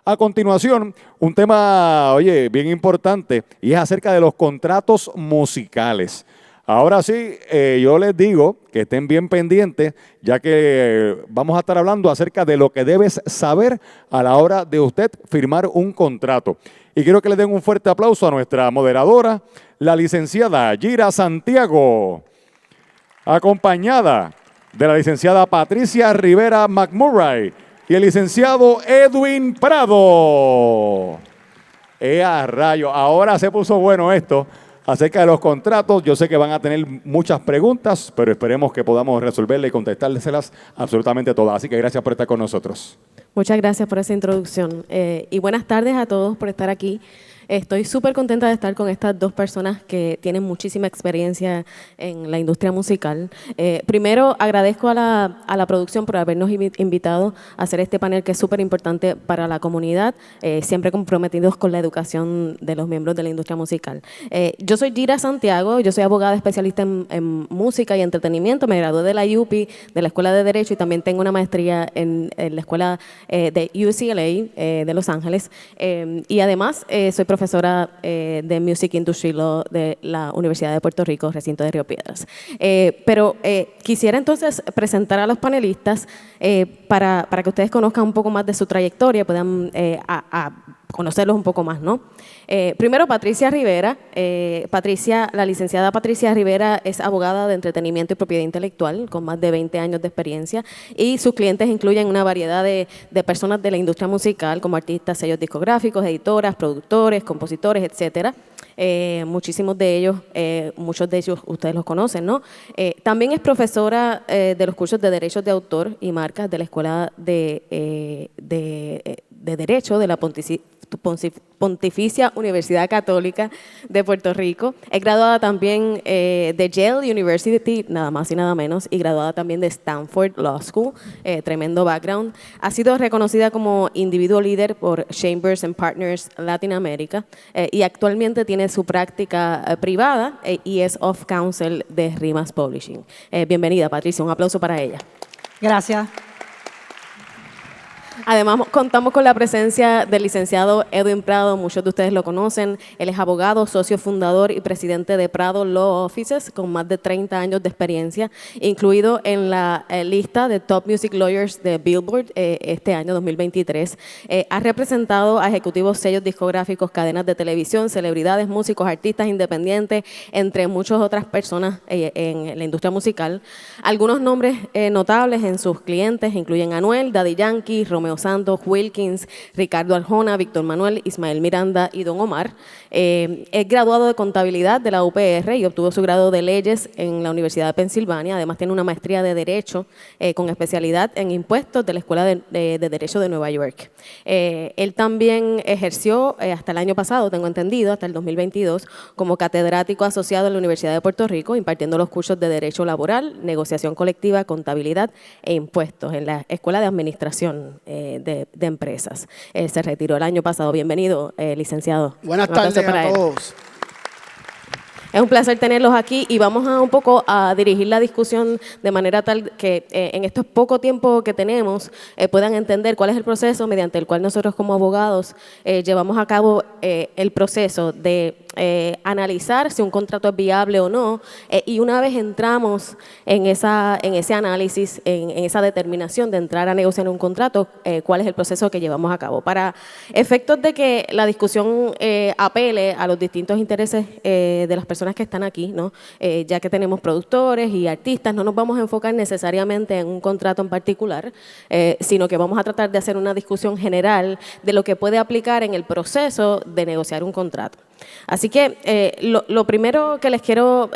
A continuación, un tema, oye, bien importante, y es acerca de los contratos musicales. Ahora sí, yo les digo que estén bien pendientes, ya que vamos a estar hablando acerca de lo que debes saber a la hora de usted firmar un contrato. Y quiero que le den un fuerte aplauso a nuestra moderadora, la licenciada Gira Santiago, acompañada de la licenciada Patricia Rivera McMurray y el licenciado Edwin Prado. ¡A rayo! Ahora se puso bueno esto acerca de los contratos. Yo sé que van a tener muchas preguntas, pero esperemos que podamos resolverle y contestárselas absolutamente todas. Así que gracias por estar con nosotros. Muchas gracias por esa introducción y buenas tardes a todos por estar aquí. Estoy súper contenta de estar con estas dos personas que tienen muchísima experiencia en la industria musical. Primero, agradezco a la producción por habernos invitado a hacer este panel que es súper importante para la comunidad, siempre comprometidos con la educación de los miembros de la industria musical. Yo soy Gira Santiago, yo soy abogada especialista en música y entretenimiento, me gradué de la UPI, de la Escuela de Derecho, y también tengo una maestría en la Escuela de UCLA de Los Ángeles, y además soy profesora de Music Industry Law de la Universidad de Puerto Rico, recinto de Río Piedras. Pero quisiera entonces presentar a los panelistas para que ustedes conozcan un poco más de su trayectoria, puedan conocerlos un poco más, ¿no? Primero, Patricia Rivera. La licenciada Patricia Rivera es abogada de entretenimiento y propiedad intelectual con más de 20 años de experiencia, y sus clientes incluyen una variedad de personas de la industria musical como artistas, sellos discográficos, editoras, productores, compositores, etcétera. Muchos de ellos ustedes los conocen, ¿no? También es profesora de los cursos de Derechos de Autor y Marcas de la Escuela de Derecho de la Pontificia Universidad Católica de Puerto Rico. Es graduada también de Yale University, nada más y nada menos, y graduada también de Stanford Law School, tremendo background. Ha sido reconocida como individuo líder por Chambers and Partners Latin America, y actualmente tiene su práctica privada y es off counsel de Rimas Publishing. Bienvenida, Patricia, un aplauso para ella. Gracias. Además, contamos con la presencia del licenciado Edwin Prado. Muchos de ustedes lo conocen. Él es abogado, socio fundador y presidente de Prado Law Offices, con más de 30 años de experiencia, incluido en la lista de Top Music Lawyers de Billboard este año 2023. Ha representado a ejecutivos, sellos discográficos, cadenas de televisión, celebridades, músicos, artistas independientes, entre muchas otras personas en la industria musical. Algunos nombres notables en sus clientes incluyen Anuel, Daddy Yankee, Romeo Santos, Wilkins, Ricardo Arjona, Víctor Manuel, Ismael Miranda y Don Omar. Es graduado de Contabilidad de la UPR y obtuvo su grado de Leyes en la Universidad de Pensilvania. Además tiene una maestría de Derecho con especialidad en Impuestos de la Escuela de Derecho de Nueva York. Él también ejerció hasta el año pasado, tengo entendido, hasta el 2022, como catedrático asociado en la Universidad de Puerto Rico, impartiendo los cursos de Derecho Laboral, Negociación Colectiva, Contabilidad e Impuestos en la Escuela de Administración de Empresas. Se retiró el año pasado. Bienvenido, licenciado. Buenas tardes a todos. Es un placer tenerlos aquí y vamos un poco a dirigir la discusión de manera tal que en estos poco tiempo que tenemos puedan entender cuál es el proceso mediante el cual nosotros como abogados llevamos a cabo el proceso de analizar si un contrato es viable o no, y una vez entramos en ese análisis, en esa determinación de entrar a negociar un contrato, cuál es el proceso que llevamos a cabo. Para efectos de que la discusión apele a los distintos intereses de las personas que están aquí, ¿no? Ya que tenemos productores y artistas, no nos vamos a enfocar necesariamente en un contrato en particular, sino que vamos a tratar de hacer una discusión general de lo que puede aplicar en el proceso de negociar un contrato. Así que lo primero que les quiero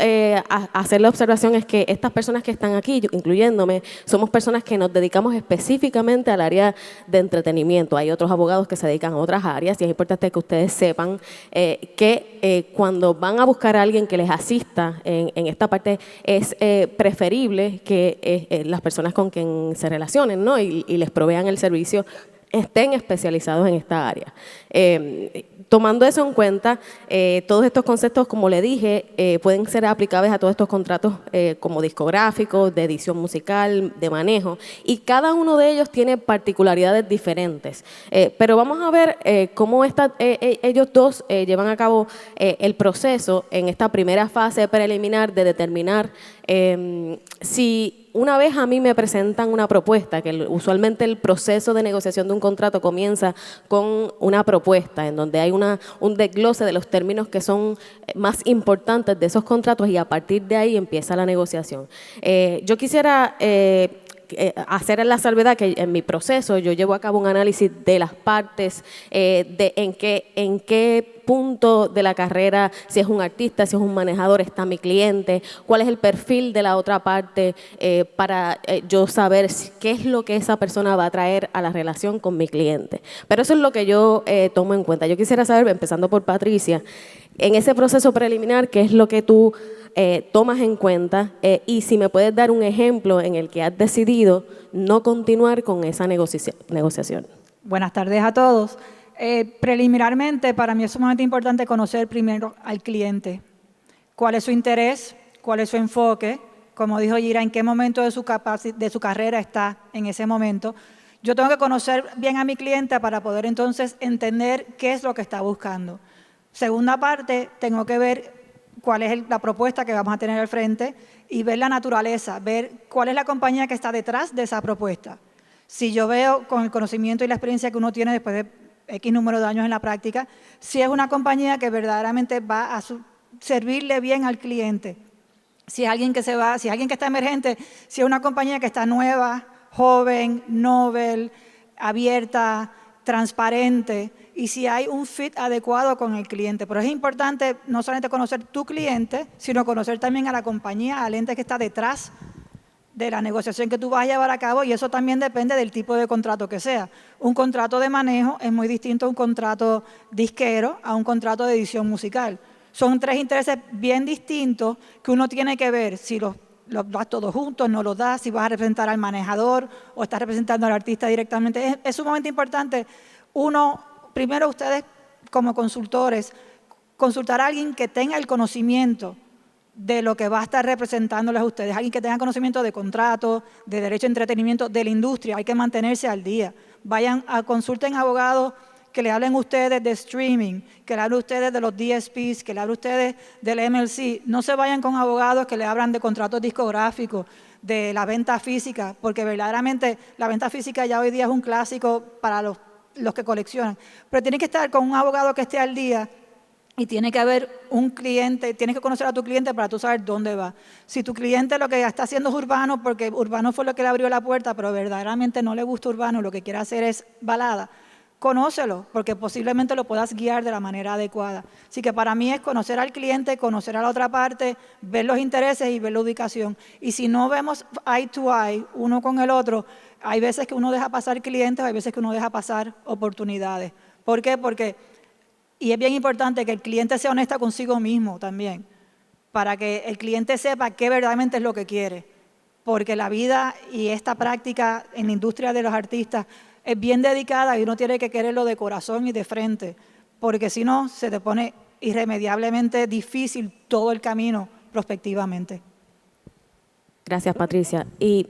hacer la observación es que estas personas que están aquí, incluyéndome, somos personas que nos dedicamos específicamente al área de entretenimiento. Hay otros abogados que se dedican a otras áreas y es importante que ustedes sepan que cuando van a buscar a alguien que les asista en esta parte es preferible que las personas con quien se relacionen, ¿no? y les provean el servicio estén especializados en esta área. Tomando eso en cuenta, todos estos conceptos, como le dije, pueden ser aplicables a todos estos contratos como discográficos, de edición musical, de manejo, y cada uno de ellos tiene particularidades diferentes. Pero vamos a ver cómo ellos dos llevan a cabo el proceso en esta primera fase preliminar de determinar si una vez a mí me presentan una propuesta, que usualmente el proceso de negociación de un contrato comienza con una propuesta en donde hay un desglose de los términos que son más importantes de esos contratos y a partir de ahí empieza la negociación. Yo quisiera hacer la salvedad que en mi proceso yo llevo a cabo un análisis de las partes, de en qué punto de la carrera, si es un artista, si es un manejador, está mi cliente, cuál es el perfil de la otra parte para yo saber qué es lo que esa persona va a traer a la relación con mi cliente. Pero eso es lo que yo tomo en cuenta. Yo quisiera saber, empezando por Patricia, en ese proceso preliminar, ¿qué es lo que tú tomas en cuenta? Y si me puedes dar un ejemplo en el que has decidido no continuar con esa negociación. Buenas tardes a todos. Preliminarmente, para mí es sumamente importante conocer primero al cliente. ¿Cuál es su interés? ¿Cuál es su enfoque? Como dijo Yira, ¿en qué momento de su carrera está en ese momento? Yo tengo que conocer bien a mi cliente para poder entonces entender qué es lo que está buscando. Segunda parte, tengo que ver cuál es la propuesta que vamos a tener al frente y ver la naturaleza, ver cuál es la compañía que está detrás de esa propuesta. Si yo veo con el conocimiento y la experiencia que uno tiene después de X número de años en la práctica, si es una compañía que verdaderamente va a servirle bien al cliente, si es alguien que si es alguien que está emergente, si es una compañía que está nueva, joven, novel, abierta, transparente, y si hay un fit adecuado con el cliente. Pero es importante no solamente conocer tu cliente, sino conocer también a la compañía, al ente que está detrás de la negociación que tú vas a llevar a cabo, y eso también depende del tipo de contrato que sea. Un contrato de manejo es muy distinto a un contrato disquero, a un contrato de edición musical. Son tres intereses bien distintos que uno tiene que ver si los das todos juntos, no los das, si vas a representar al manejador o estás representando al artista directamente. Es sumamente importante, primero ustedes como consultores, consultar a alguien que tenga el conocimiento de lo que va a estar representándoles a ustedes, alguien que tenga conocimiento de contratos, de derecho de entretenimiento, de la industria. Hay que mantenerse al día. Consulten abogados que le hablen a ustedes de streaming, que le hablen a ustedes de los DSPs, que le hablen a ustedes del MLC. No se vayan con abogados que le hablan de contratos discográficos, de la venta física, porque verdaderamente la venta física ya hoy día es un clásico para los que coleccionan. Pero tiene que estar con un abogado que esté al día. Y tiene que haber un cliente, tienes que conocer a tu cliente para tú saber dónde va. Si tu cliente lo que está haciendo es urbano, porque urbano fue lo que le abrió la puerta, pero verdaderamente no le gusta urbano, lo que quiere hacer es balada, conócelo, porque posiblemente lo puedas guiar de la manera adecuada. Así que para mí es conocer al cliente, conocer a la otra parte, ver los intereses y ver la ubicación. Y si no vemos eye to eye, uno con el otro, hay veces que uno deja pasar clientes, hay veces que uno deja pasar oportunidades. ¿Por qué? Y es bien importante que el cliente sea honesto consigo mismo también, para que el cliente sepa qué verdaderamente es lo que quiere. Porque la vida y esta práctica en la industria de los artistas es bien dedicada y uno tiene que quererlo de corazón y de frente, porque si no, se te pone irremediablemente difícil todo el camino prospectivamente. Gracias, Patricia. Y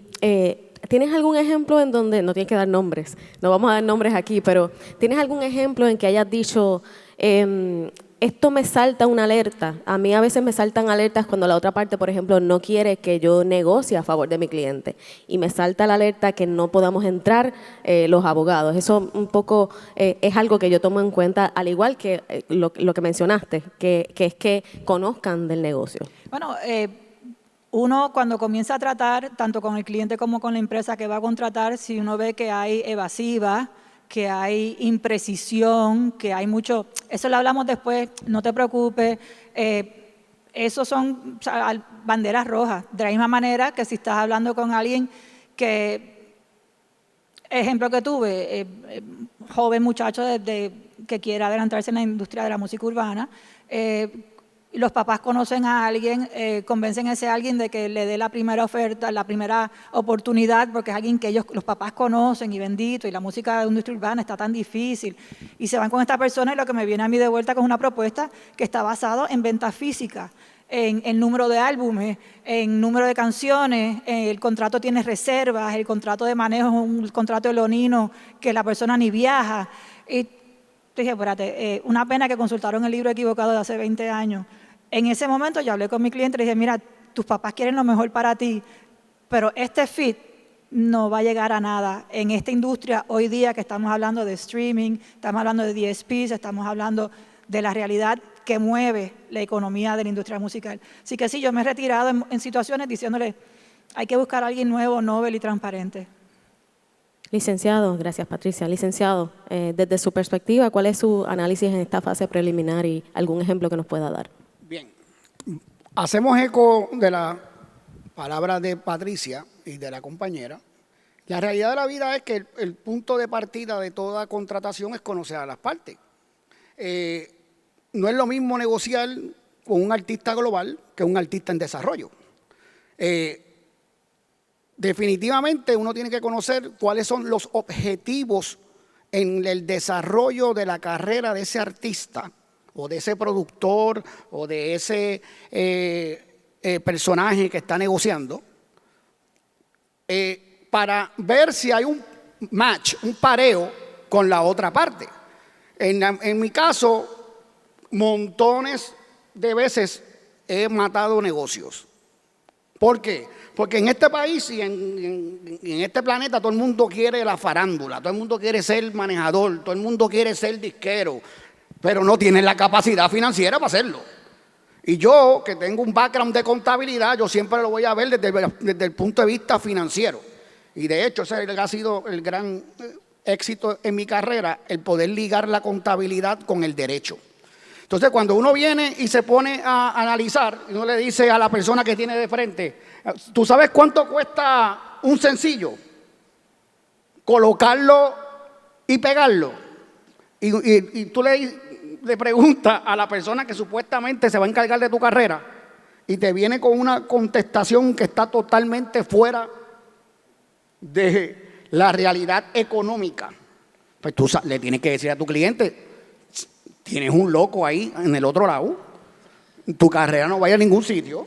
¿tienes algún ejemplo en donde, no tienes que dar nombres, no vamos a dar nombres aquí, pero ¿tienes algún ejemplo en que hayas dicho, esto me salta una alerta? A mí a veces me saltan alertas cuando la otra parte, por ejemplo, no quiere que yo negocie a favor de mi cliente y me salta la alerta que no podamos entrar los abogados. Eso un poco es algo que yo tomo en cuenta, al igual que lo que mencionaste, que es que conozcan del negocio. Bueno, uno cuando comienza a tratar, tanto con el cliente como con la empresa que va a contratar, si uno ve que hay evasiva, que hay imprecisión, que hay mucho, eso lo hablamos después, no te preocupes, esos son banderas rojas. De la misma manera que si estás hablando con alguien que, ejemplo que tuve, joven muchacho que quiere adelantarse en la industria de la música urbana, y los papás conocen a alguien, convencen a ese alguien de que le dé la primera oferta, la primera oportunidad, porque es alguien que los papás conocen y bendito, y la música de industria urbana está tan difícil, y se van con esta persona y lo que me viene a mí de vuelta con una propuesta que está basado en venta física, en el número de álbumes, en número de canciones, el contrato tiene reservas, el contrato de manejo es un contrato de leonino que la persona ni viaja. Y dije, espérate, una pena que consultaron el libro equivocado de hace 20 años. En ese momento yo hablé con mi cliente y le dije, mira, tus papás quieren lo mejor para ti, pero este fit no va a llegar a nada. En esta industria hoy día que estamos hablando de streaming, estamos hablando de DSPs, estamos hablando de la realidad que mueve la economía de la industria musical. Así que sí, yo me he retirado en situaciones diciéndole, hay que buscar a alguien nuevo, novel y transparente. Licenciado, gracias Patricia. Licenciado, desde su perspectiva, ¿cuál es su análisis en esta fase preliminar y algún ejemplo que nos pueda dar? Bien, hacemos eco de la palabra de Patricia y de la compañera. La realidad de la vida es que el punto de partida de toda contratación es conocer a las partes. No es lo mismo negociar con un artista global que un artista en desarrollo. Definitivamente uno tiene que conocer cuáles son los objetivos en el desarrollo de la carrera de ese artista o de ese productor o de ese personaje que está negociando, para ver si hay un match, un pareo con la otra parte. En mi caso, montones de veces he matado negocios. ¿Por qué? Porque en este país y en este planeta todo el mundo quiere la farándula, todo el mundo quiere ser manejador, todo el mundo quiere ser disquero, pero no tiene la capacidad financiera para hacerlo. Y yo, que tengo un background de contabilidad, yo siempre lo voy a ver desde el punto de vista financiero. Y de hecho, ese ha sido el gran éxito en mi carrera, el poder ligar la contabilidad con el derecho. Entonces, cuando uno viene y se pone a analizar, y uno le dice a la persona que tiene de frente, ¿tú sabes cuánto cuesta un sencillo? Colocarlo y pegarlo. Y tú le preguntas a la persona que supuestamente se va a encargar de tu carrera y te viene con una contestación que está totalmente fuera de la realidad económica. Pues tú le tienes que decir a tu cliente, tienes un loco ahí en el otro lado, tu carrera no vaya a ningún sitio,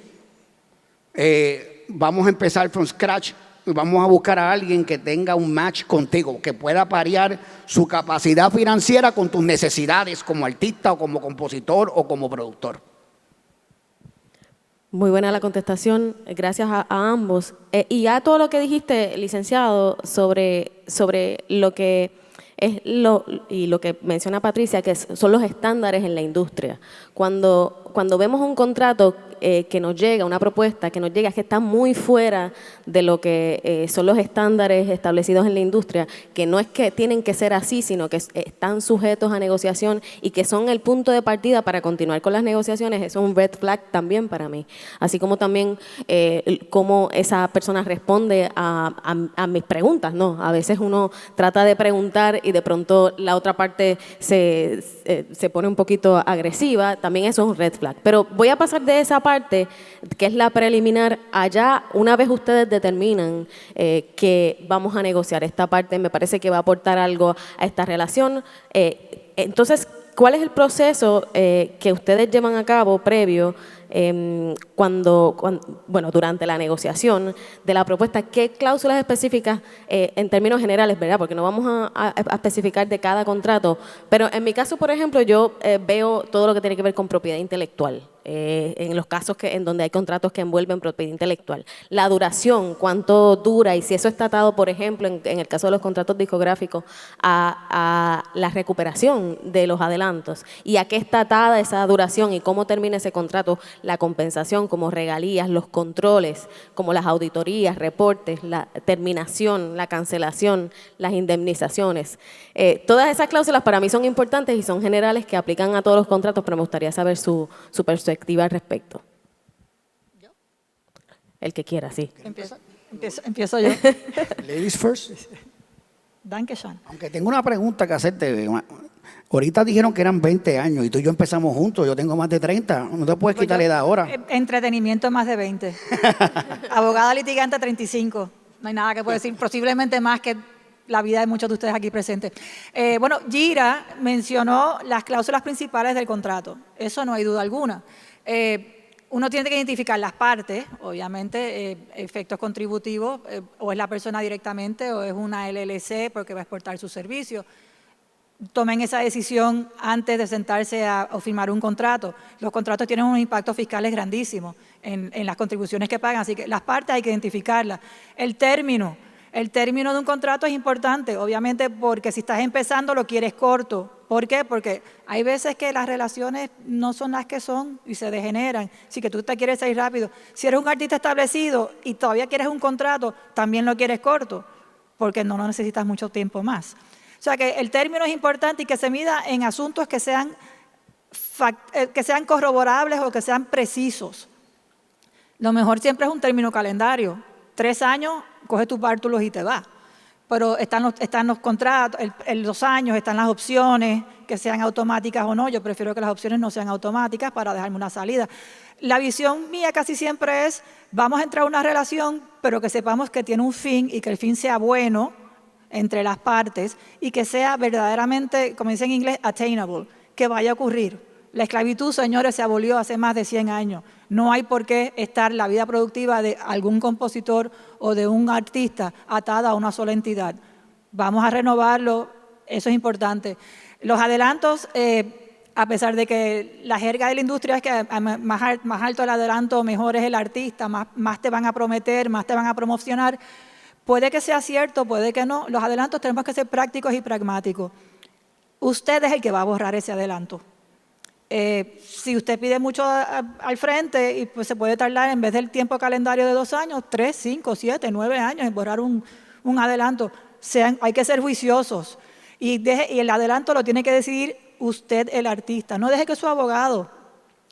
vamos a empezar from scratch, vamos a buscar a alguien que tenga un match contigo, que pueda parear su capacidad financiera con tus necesidades como artista o como compositor o como productor. Muy buena la contestación, gracias a ambos. Y ya todo lo que dijiste, licenciado, sobre lo que es y lo que menciona Patricia, que son los estándares en la industria. Cuando vemos un contrato que nos llega, una propuesta que nos llega, es que está muy fuera de lo que son los estándares establecidos en la industria, que no es que tienen que ser así, sino que están sujetos a negociación y que son el punto de partida para continuar con las negociaciones, eso es un red flag también para mí. Así como también cómo esa persona responde a mis preguntas, ¿no? A veces uno trata de preguntar y de pronto la otra parte se pone un poquito agresiva, también eso es un red flag. Pero voy a pasar de esa parte, que es la preliminar, allá una vez ustedes determinan que vamos a negociar esta parte, me parece que va a aportar algo a esta relación. Entonces, ¿cuál es el proceso que ustedes llevan a cabo previo durante la negociación de la propuesta? ¿Qué cláusulas específicas en términos generales, verdad? Porque no vamos a especificar de cada contrato, pero en mi caso, por ejemplo, yo veo todo lo que tiene que ver con propiedad intelectual. En los casos en donde hay contratos que envuelven propiedad intelectual. La duración, cuánto dura y si eso está atado, por ejemplo, en el caso de los contratos discográficos, a la recuperación de los adelantos. Y a qué está atada esa duración y cómo termina ese contrato, la compensación como regalías, los controles, como las auditorías, reportes, la terminación, la cancelación, las indemnizaciones. Todas esas cláusulas para mí son importantes y son generales que aplican a todos los contratos, pero me gustaría saber su perspectiva al respecto. ¿Yo? El que quiera, sí. Empiezo yo. Ladies first. Danke schön. Aunque tengo una pregunta que hacerte. Ahorita dijeron que eran 20 años y tú y yo empezamos juntos. Yo tengo más de 30. No te puedes quitar la edad ahora. Entretenimiento más de 20. Abogada litigante 35. No hay nada que pueda decir. Posiblemente más que la vida de muchos de ustedes aquí presentes. Bueno, Gira mencionó las cláusulas principales del contrato. Eso no hay duda alguna. Uno tiene que identificar las partes, obviamente, efectos contributivos, o es la persona directamente o es una LLC porque va a exportar su servicio. Tomen esa decisión antes de sentarse a firmar un contrato. Los contratos tienen unos impactos fiscales grandísimos en las contribuciones que pagan, así que las partes hay que identificarlas. El término de un contrato es importante, obviamente, porque si estás empezando lo quieres corto. ¿Por qué? Porque hay veces que las relaciones no son las que son y se degeneran. Así que tú te quieres ir rápido. Si eres un artista establecido y todavía quieres un contrato, también lo quieres corto, porque no necesitas mucho tiempo más. O sea que el término es importante y que se mida en asuntos que sean corroborables o que sean precisos. Lo mejor siempre es un término calendario. 3 años, coge tus bártulos y te vas. Pero están los contratos, los años, están las opciones, que sean automáticas o no. Yo prefiero que las opciones no sean automáticas para dejarme una salida. La visión mía casi siempre es, vamos a entrar a una relación, pero que sepamos que tiene un fin y que el fin sea bueno entre las partes y que sea verdaderamente, como dice en inglés, attainable, que vaya a ocurrir. La esclavitud, señores, se abolió hace más de 100 años. No hay por qué estar la vida productiva de algún compositor o de un artista atada a una sola entidad. Vamos a renovarlo, eso es importante. Los adelantos, a pesar de que la jerga de la industria es que más alto el adelanto, mejor es el artista, más te van a prometer, más te van a promocionar. Puede que sea cierto, puede que no. Los adelantos tenemos que ser prácticos y pragmáticos. Usted es el que va a borrar ese adelanto. Si usted pide mucho al frente, y pues se puede tardar en vez del tiempo calendario de 2 años, 3, 5, 7, 9 años en borrar un adelanto. Hay que ser juiciosos. Y el adelanto lo tiene que decidir usted, el artista. No deje que su abogado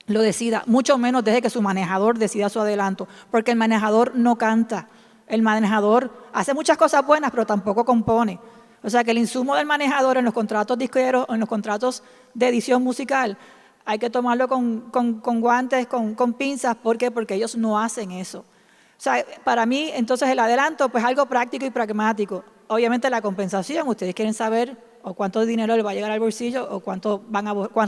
lo decida, mucho menos deje que su manejador decida su adelanto, porque el manejador no canta. El manejador hace muchas cosas buenas, pero tampoco compone. O sea que el insumo del manejador en los contratos disqueros o en los contratos de edición musical hay que tomarlo con guantes, con pinzas. ¿Por qué? Porque ellos no hacen eso. O sea, para mí, entonces, el adelanto, pues algo práctico y pragmático. Obviamente la compensación, ustedes quieren saber o cuánto dinero le va a llegar al bolsillo o cuán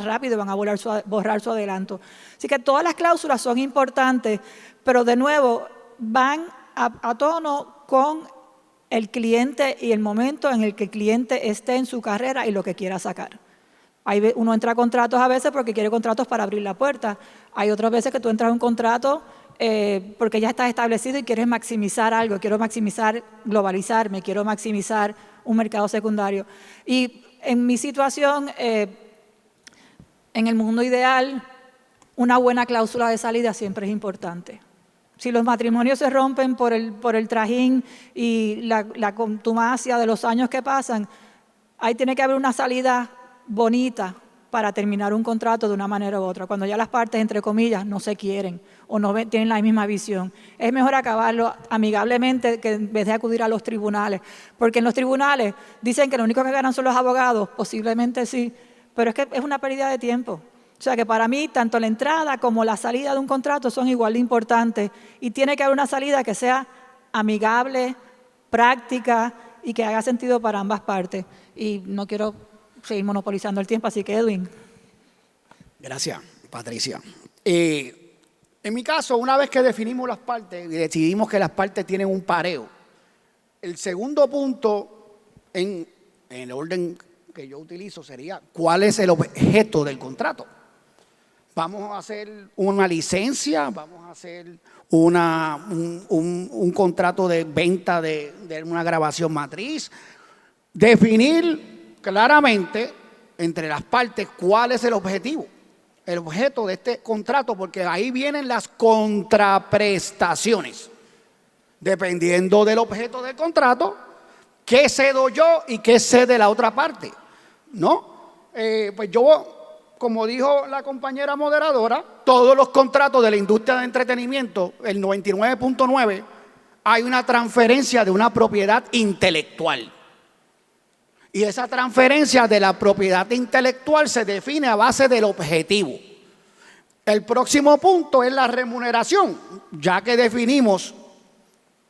rápido van a borrar su adelanto. Así que todas las cláusulas son importantes, pero de nuevo van a tono con el cliente y el momento en el que el cliente esté en su carrera y lo que quiera sacar. Uno entra a contratos a veces porque quiere contratos para abrir la puerta. Hay otras veces que tú entras a un contrato porque ya estás establecido y quieres maximizar algo. Quiero maximizar, globalizarme, quiero maximizar un mercado secundario. Y en mi situación, en el mundo ideal, una buena cláusula de salida siempre es importante. Si los matrimonios se rompen por el trajín y la contumacia de los años que pasan, ahí tiene que haber una salida bonita para terminar un contrato de una manera u otra. Cuando ya las partes, entre comillas, no se quieren o no tienen la misma visión. Es mejor acabarlo amigablemente que en vez de acudir a los tribunales. Porque en los tribunales dicen que lo único que ganan son los abogados, posiblemente sí, pero es que es una pérdida de tiempo. O sea que para mí, tanto la entrada como la salida de un contrato son igual de importantes y tiene que haber una salida que sea amigable, práctica y que haga sentido para ambas partes. Y no quiero seguir monopolizando el tiempo, así que Edwin. Gracias, Patricia. En mi caso, una vez que definimos las partes y decidimos que las partes tienen un pareo, el segundo punto en el orden que yo utilizo sería ¿cuál es el objeto del contrato? Vamos a hacer una licencia, vamos a hacer un contrato de venta de una grabación matriz. Definir claramente entre las partes cuál es el objetivo, el objeto de este contrato, porque ahí vienen las contraprestaciones. Dependiendo del objeto del contrato, ¿qué cedo yo y qué cede la otra parte? ¿No? Pues yo, como dijo la compañera moderadora, todos los contratos de la industria de entretenimiento, el 99.9, hay una transferencia de una propiedad intelectual. Y esa transferencia de la propiedad intelectual se define a base del objetivo. El próximo punto es la remuneración. Ya que definimos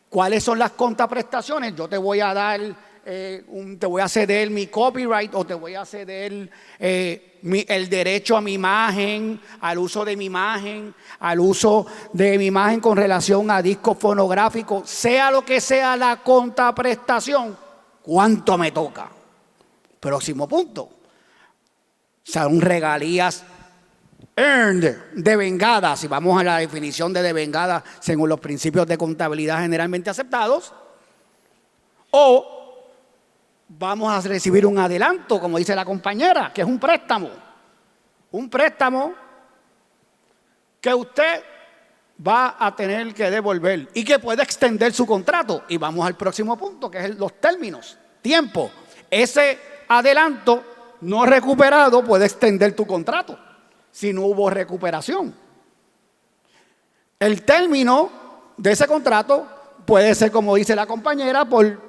cuáles son las contraprestaciones, yo te voy a dar, te voy a ceder mi copyright o te voy a ceder el derecho a mi imagen, al uso de mi imagen, al uso de mi imagen con relación a discos fonográficos, sea lo que sea la contraprestación, ¿cuánto me toca? Próximo punto. Son regalías earned, devengadas, si vamos a la definición de devengada según los principios de contabilidad generalmente aceptados, o vamos a recibir un adelanto, como dice la compañera, que es un préstamo que usted va a tener que devolver y que puede extender su contrato. Y vamos al próximo punto, que es los términos, tiempo. Ese adelanto no recuperado puede extender tu contrato si no hubo recuperación. El término de ese contrato puede ser, como dice la compañera, por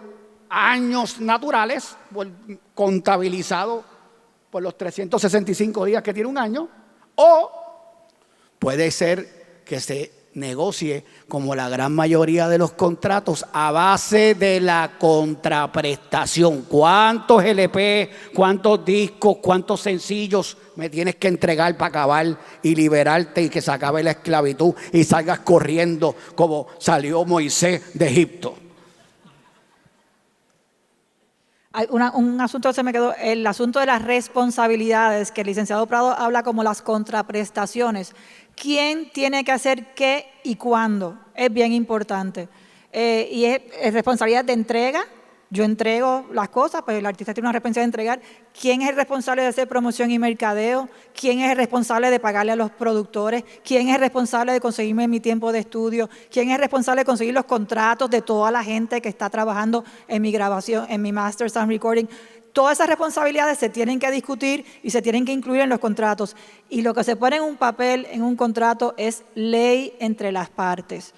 años naturales, contabilizado por los 365 días que tiene un año, o puede ser que se negocie, como la gran mayoría de los contratos, a base de la contraprestación. ¿Cuántos LP, cuántos discos, cuántos sencillos me tienes que entregar para acabar y liberarte y que se acabe la esclavitud y salgas corriendo como salió Moisés de Egipto? Un asunto se me quedó, el asunto de las responsabilidades, que el licenciado Prado habla como las contraprestaciones. ¿Quién tiene que hacer qué y cuándo? Es bien importante. Y es responsabilidad de entrega. Yo entrego las cosas, pues el artista tiene una responsabilidad de entregar. ¿Quién es el responsable de hacer promoción y mercadeo? ¿Quién es el responsable de pagarle a los productores? ¿Quién es el responsable de conseguirme mi tiempo de estudio? ¿Quién es el responsable de conseguir los contratos de toda la gente que está trabajando en mi grabación, en mi master sound recording? Todas esas responsabilidades se tienen que discutir y se tienen que incluir en los contratos. Y lo que se pone en un papel, en un contrato, es ley entre las partes.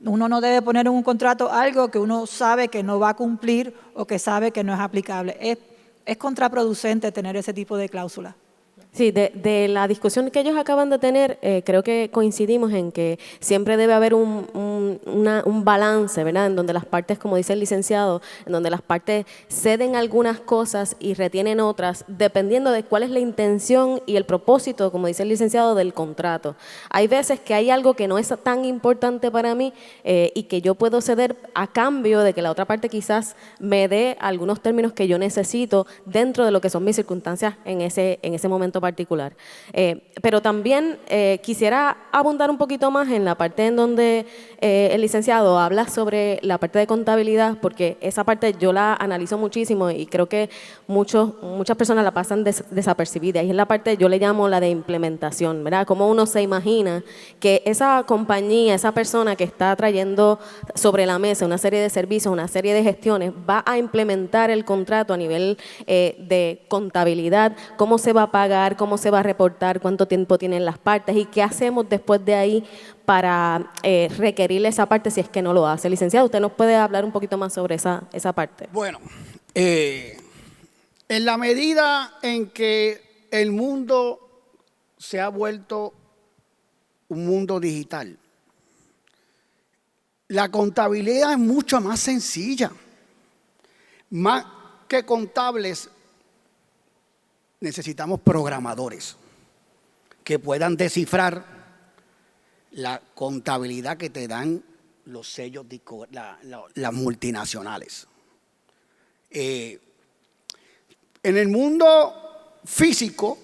Uno no debe poner en un contrato algo que uno sabe que no va a cumplir o que sabe que no es aplicable. Es contraproducente tener ese tipo de cláusula. Sí, de la discusión que ellos acaban de tener, creo que coincidimos en que siempre debe haber un balance, ¿verdad? En donde las partes, como dice el licenciado, en donde las partes ceden algunas cosas y retienen otras, dependiendo de cuál es la intención y el propósito, como dice el licenciado, del contrato. Hay veces que hay algo que no es tan importante para mí y que yo puedo ceder a cambio de que la otra parte quizás me dé algunos términos que yo necesito dentro de lo que son mis circunstancias en ese momento particular. Pero también quisiera abundar un poquito más en la parte en donde el licenciado habla sobre la parte de contabilidad, porque esa parte yo la analizo muchísimo y creo que muchas personas la pasan desapercibida, y es la parte, yo le llamo la de implementación, ¿verdad? Cómo uno se imagina que esa compañía, esa persona que está trayendo sobre la mesa una serie de servicios, una serie de gestiones, va a implementar el contrato a nivel de contabilidad, cómo se va a pagar, cómo se va a reportar, cuánto tiempo tienen las partes y qué hacemos después de ahí para requerirle esa parte si es que no lo hace. Licenciado, ¿usted nos puede hablar un poquito más sobre esa parte? Bueno, en la medida en que el mundo se ha vuelto un mundo digital, la contabilidad es mucho más sencilla. Más que contables, necesitamos programadores que puedan descifrar la contabilidad que te dan los sellos, las multinacionales. En el mundo físico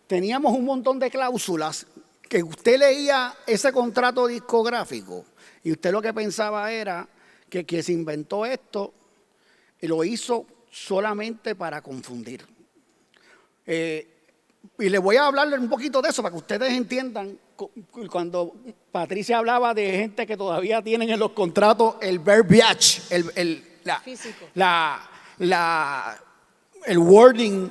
teníamos un montón de cláusulas que usted leía ese contrato discográfico y usted lo que pensaba era que quien se inventó esto lo hizo solamente para confundir. Y les voy a hablarles un poquito de eso para que ustedes entiendan. Cuando Patricia hablaba de gente que todavía tienen en los contratos el verbiage, el wording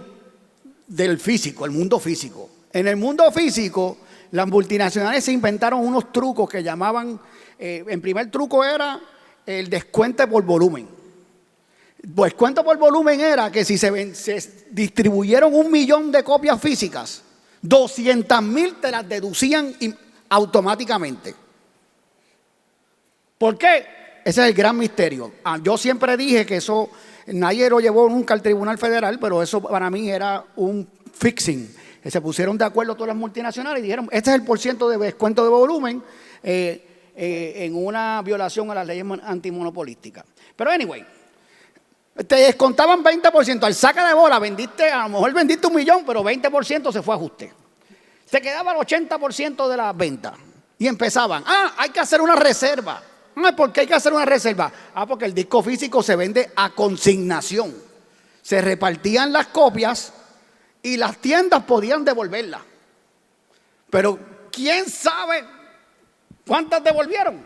del físico, el mundo físico. En el mundo físico, las multinacionales se inventaron unos trucos que llamaban, el primer truco era el descuente por volumen. Pues cuento por volumen era que si se distribuyeron 1 millón de copias físicas, 200,000 te las deducían automáticamente. ¿Por qué? Ese es el gran misterio. Yo siempre dije que eso nadie lo llevó nunca al Tribunal Federal, pero eso para mí era un fixing. Se pusieron de acuerdo todas las multinacionales y dijeron, este es el % de descuento de volumen en una violación a las leyes antimonopolísticas. Pero anyway, te descontaban 20%. Al saca de bola vendiste, a lo mejor vendiste 1 millón, pero 20% se fue a ajuste. Se quedaba el 80% de las ventas. Y empezaban, hay que hacer una reserva. ¿Por qué hay que hacer una reserva? Porque el disco físico se vende a consignación. Se repartían las copias y las tiendas podían devolverlas. Pero ¿quién sabe cuántas devolvieron?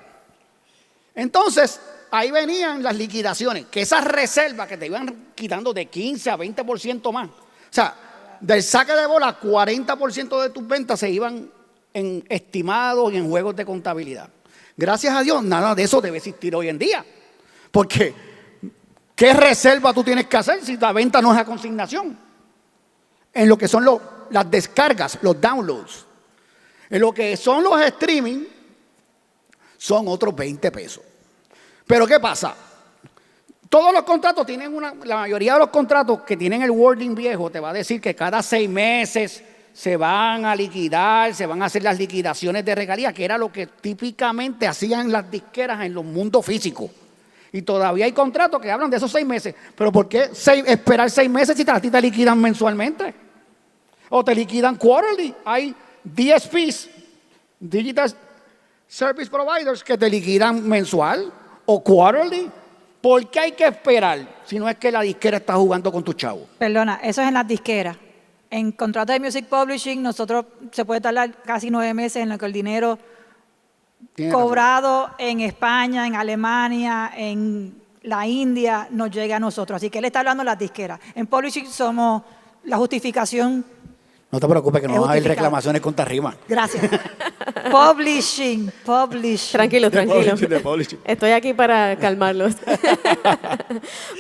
Entonces, ahí venían las liquidaciones, que esas reservas que te iban quitando de 15 a 20% más. O sea, del saque de bola, 40% de tus ventas se iban en estimados y en juegos de contabilidad. Gracias a Dios, nada de eso debe existir hoy en día. Porque, ¿qué reserva tú tienes que hacer si la venta no es a consignación? En lo que son las descargas, los downloads. En lo que son los streaming, son otros 20 pesos. Pero ¿qué pasa? Todos los contratos tienen la mayoría de los contratos que tienen el wording viejo te va a decir que cada 6 meses se van a liquidar, se van a hacer las liquidaciones de regalías, que era lo que típicamente hacían las disqueras en los mundos físicos. Y todavía hay contratos que hablan de esos 6 meses. Pero ¿por qué esperar 6 meses si a ti te liquidan mensualmente? O te liquidan quarterly. Hay DSPs, Digital Service Providers, que te liquidan mensual o quarterly. ¿Por qué hay que esperar si no es que la disquera está jugando con tu chavo? Perdona, eso es en las disqueras. En contrato de Music Publishing, nosotros se puede tardar casi 9 meses en lo que el dinero cobrado en España, en Alemania, en la India, nos llega a nosotros. Así que él está hablando de las disqueras. En Publishing somos la justificación. No te preocupes que no van a haber reclamaciones contra Rima. Gracias. Publishing. Tranquilo. Estoy aquí para calmarlos.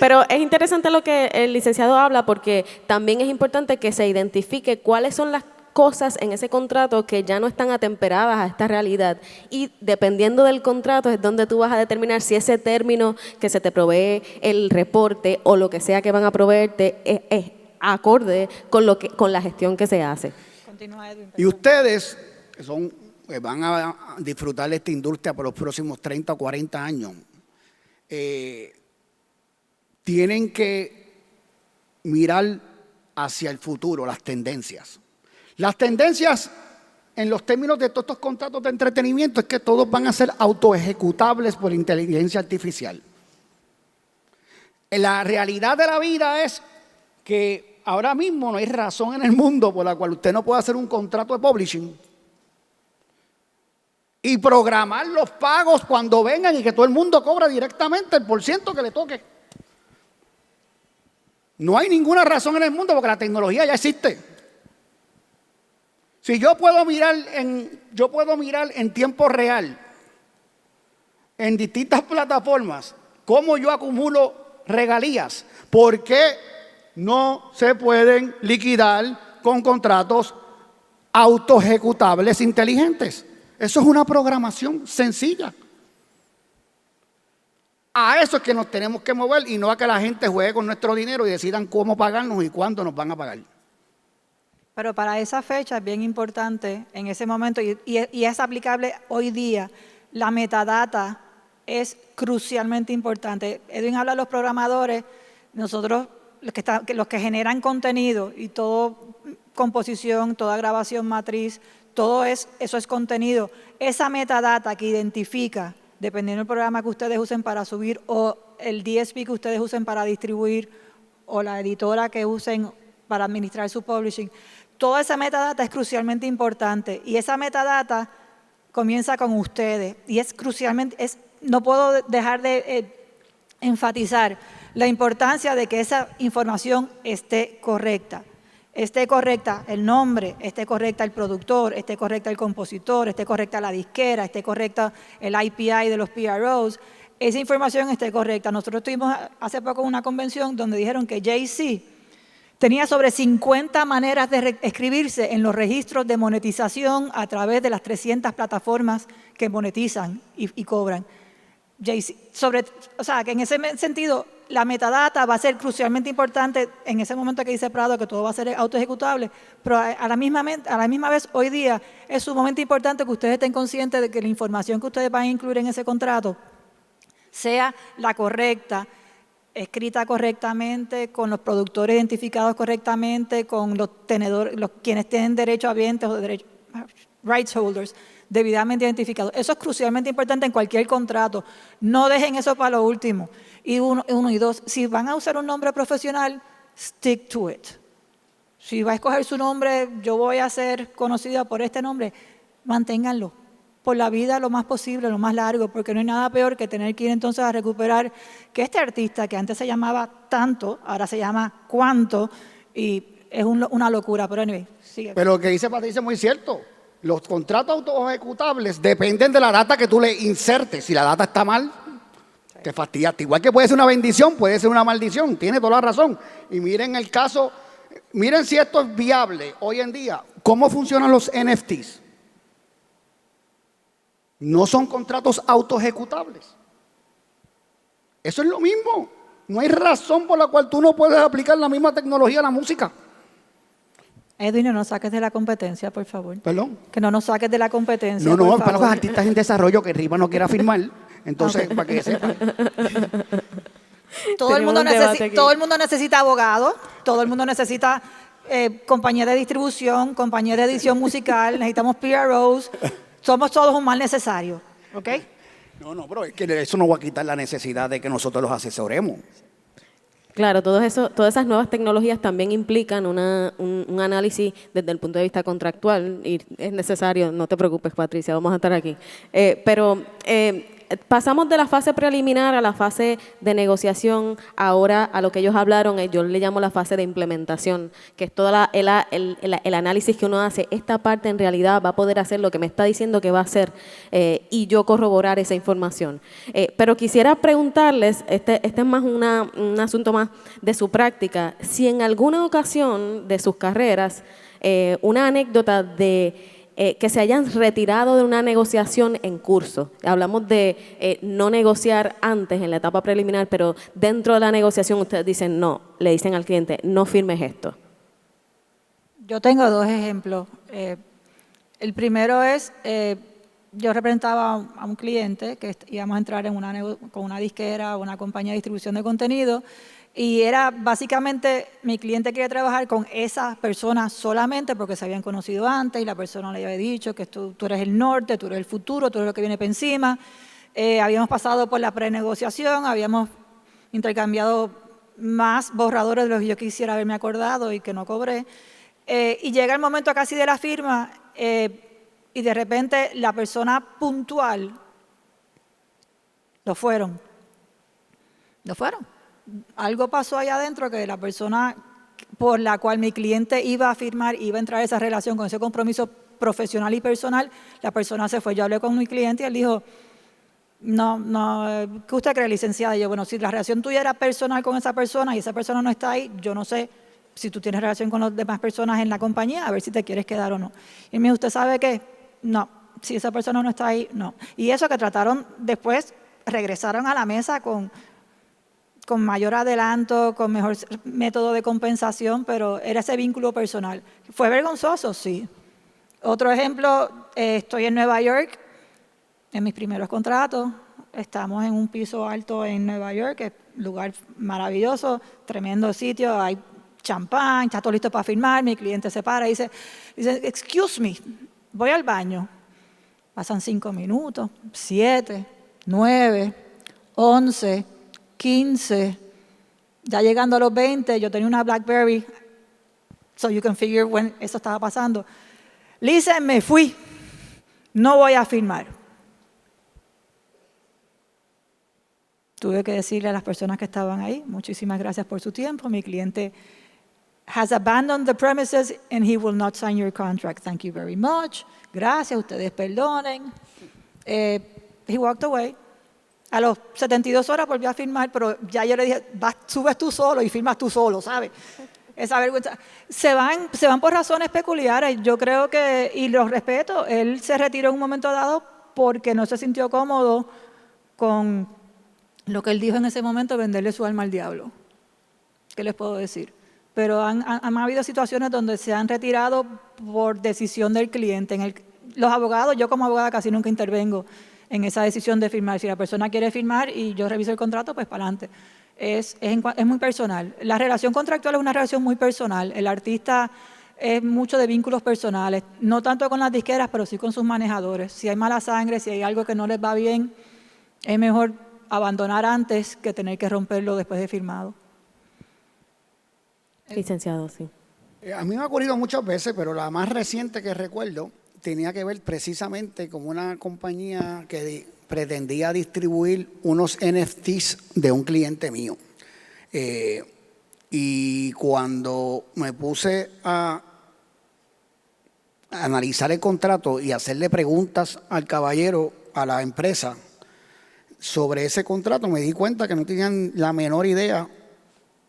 Pero es interesante lo que el licenciado habla porque también es importante que se identifique cuáles son las cosas en ese contrato que ya no están atemperadas a esta realidad y dependiendo del contrato es donde tú vas a determinar si ese término que se te provee el reporte o lo que sea que van a proveerte es acorde con la gestión que se hace. Continúa, Edwin. Y ustedes que van a disfrutar de esta industria por los próximos 30 o 40 años, tienen que mirar hacia el futuro, las tendencias. Las tendencias en los términos de todos estos contratos de entretenimiento es que todos van a ser autoejecutables por inteligencia artificial. La realidad de la vida es que ahora mismo no hay razón en el mundo por la cual usted no pueda hacer un contrato de publishing y programar los pagos cuando vengan y que todo el mundo cobra directamente el % que le toque. No hay ninguna razón en el mundo porque la tecnología ya existe. Si yo puedo mirar en tiempo real en distintas plataformas cómo yo acumulo regalías, ¿por qué no se pueden liquidar con contratos autoejecutables inteligentes? Eso es una programación sencilla. A eso es que nos tenemos que mover y no a que la gente juegue con nuestro dinero y decidan cómo pagarnos y cuándo nos van a pagar. Pero para esa fecha es bien importante en ese momento y es aplicable hoy día. La metadata es crucialmente importante. Edwin habla de los programadores, nosotros los que generan contenido y toda composición, toda grabación matriz, eso es contenido. Esa metadata que identifica, dependiendo del programa que ustedes usen para subir o el DSP que ustedes usen para distribuir o la editora que usen para administrar su publishing, toda esa metadata es crucialmente importante y esa metadata comienza con ustedes y es crucialmente, no puedo dejar de enfatizar la importancia de que esa información esté correcta el nombre, esté correcta el productor, esté correcta el compositor, esté correcta la disquera, esté correcta el IPI de los PROs, esa información esté correcta. Nosotros tuvimos hace poco una convención donde dijeron que Jay-Z tenía sobre 50 maneras de escribirse en los registros de monetización a través de las 300 plataformas que monetizan y cobran. O sea, que en ese sentido, la metadata va a ser crucialmente importante en ese momento que dice Prado, que todo va a ser autoejecutable, pero a la misma vez, hoy día, es sumamente importante que ustedes estén conscientes de que la información que ustedes van a incluir en ese contrato sea la correcta, escrita correctamente, con los productores identificados correctamente, con los tenedores, quienes tienen derecho habientes o rights holders debidamente identificados. Eso es crucialmente importante en cualquier contrato. No dejen eso para lo último. Y uno y dos, si van a usar un nombre profesional, stick to it. Si va a escoger su nombre, yo voy a ser conocida por este nombre, manténganlo por la vida lo más posible, lo más largo, porque no hay nada peor que tener que ir entonces a recuperar que este artista que antes se llamaba tanto, ahora se llama cuánto, y es una locura. Pero anyway, sigue. Pero lo que dice Patricia es muy cierto. Los contratos autoejecutables dependen de la data que tú le insertes. Si la data está mal, te fastidiaste. Igual que puede ser una bendición, puede ser una maldición. Tiene toda la razón. Y miren el caso, miren si esto es viable hoy en día. ¿Cómo funcionan los NFTs? No son contratos autoejecutables. Eso es lo mismo. No hay razón por la cual tú no puedes aplicar la misma tecnología a la música. Edwin, no nos saques de la competencia, por favor. ¿Perdón? Que no nos saques de la competencia. No, por para los favor. artistas en desarrollo que Riva no quiera firmar. Entonces, para que sepan. Todo el mundo necesita abogados, todo el mundo necesita compañía de distribución, compañía de edición musical, necesitamos PROs. Somos todos un mal necesario, ¿ok? No, pero es que eso no va a quitar la necesidad de que nosotros los asesoremos. Claro, todas esas nuevas tecnologías también implican un análisis desde el punto de vista contractual y es necesario, no te preocupes Patricia, vamos a estar aquí. Pero pasamos de la fase preliminar a la fase de negociación, ahora a lo que ellos hablaron, yo le llamo la fase de implementación, que es todo el análisis que uno hace. Esta parte en realidad va a poder hacer lo que me está diciendo que va a hacer y yo corroborar esa información. Pero quisiera preguntarles, este es más un asunto más de su práctica, si en alguna ocasión de sus carreras, una anécdota de que se hayan retirado de una negociación en curso. Hablamos de no negociar antes en la etapa preliminar, pero dentro de la negociación ustedes dicen no, le dicen al cliente, no firmes esto. Yo tengo dos ejemplos. El primero es, yo representaba a un cliente que íbamos a entrar con una disquera o una compañía de distribución de contenido y era básicamente, mi cliente quería trabajar con esa persona solamente porque se habían conocido antes y la persona le había dicho que tú eres el norte, tú eres el futuro, tú eres lo que viene para encima. Habíamos pasado por la prenegociación, habíamos intercambiado más borradores de los que yo quisiera haberme acordado y que no cobré. Y llega el momento casi de la firma y de repente la persona puntual lo fueron. Algo pasó allá adentro que la persona por la cual mi cliente iba a firmar, iba a entrar a esa relación con ese compromiso profesional y personal, la persona se fue. Yo hablé con mi cliente y él dijo, no, ¿qué usted cree, licenciada? Y yo, bueno, si la relación tuya era personal con esa persona y esa persona no está ahí, yo no sé si tú tienes relación con las demás personas en la compañía, a ver si te quieres quedar o no. Y él me dijo, ¿usted sabe qué? No, si esa persona no está ahí, no. Y eso que trataron después, regresaron a la mesa con mayor adelanto, con mejor método de compensación, pero era ese vínculo personal. ¿Fue vergonzoso? Sí. Otro ejemplo, estoy en Nueva York, en mis primeros contratos, estamos en un piso alto en Nueva York, que es un lugar maravilloso, tremendo sitio, hay champán, está todo listo para firmar, mi cliente se para y dice, excuse me, voy al baño. Pasan 5 minutos, 7, 9, 11, 15, ya llegando a los 20, yo tenía una BlackBerry, so you can figure when eso estaba pasando. Listen, me fui, no voy a firmar. Tuve que decirle a las personas que estaban ahí, muchísimas gracias por su tiempo, mi cliente has abandoned the premises and he will not sign your contract. Thank you very much. Gracias, ustedes perdonen. He walked away. A los 72 horas volví a firmar, pero ya yo le dije, subes tú solo y firmas tú solo, ¿sabes? Esa vergüenza. Se van por razones peculiares. Yo creo que, y los respeto, él se retiró en un momento dado porque no se sintió cómodo con lo que él dijo en ese momento, venderle su alma al diablo. ¿Qué les puedo decir? Pero han habido situaciones donde se han retirado por decisión del cliente. Los abogados, yo como abogada casi nunca intervengo en esa decisión de firmar. Si la persona quiere firmar y yo reviso el contrato, pues para adelante. Es muy personal. La relación contractual es una relación muy personal. El artista es mucho de vínculos personales, no tanto con las disqueras, pero sí con sus manejadores. Si hay mala sangre, si hay algo que no les va bien, es mejor abandonar antes que tener que romperlo después de firmado. Licenciado, sí. A mí me ha ocurrido muchas veces, pero la más reciente que recuerdo tenía que ver precisamente con una compañía que pretendía distribuir unos NFTs de un cliente mío. Y cuando me puse a analizar el contrato y hacerle preguntas al caballero, a la empresa, sobre ese contrato, me di cuenta que no tenían la menor idea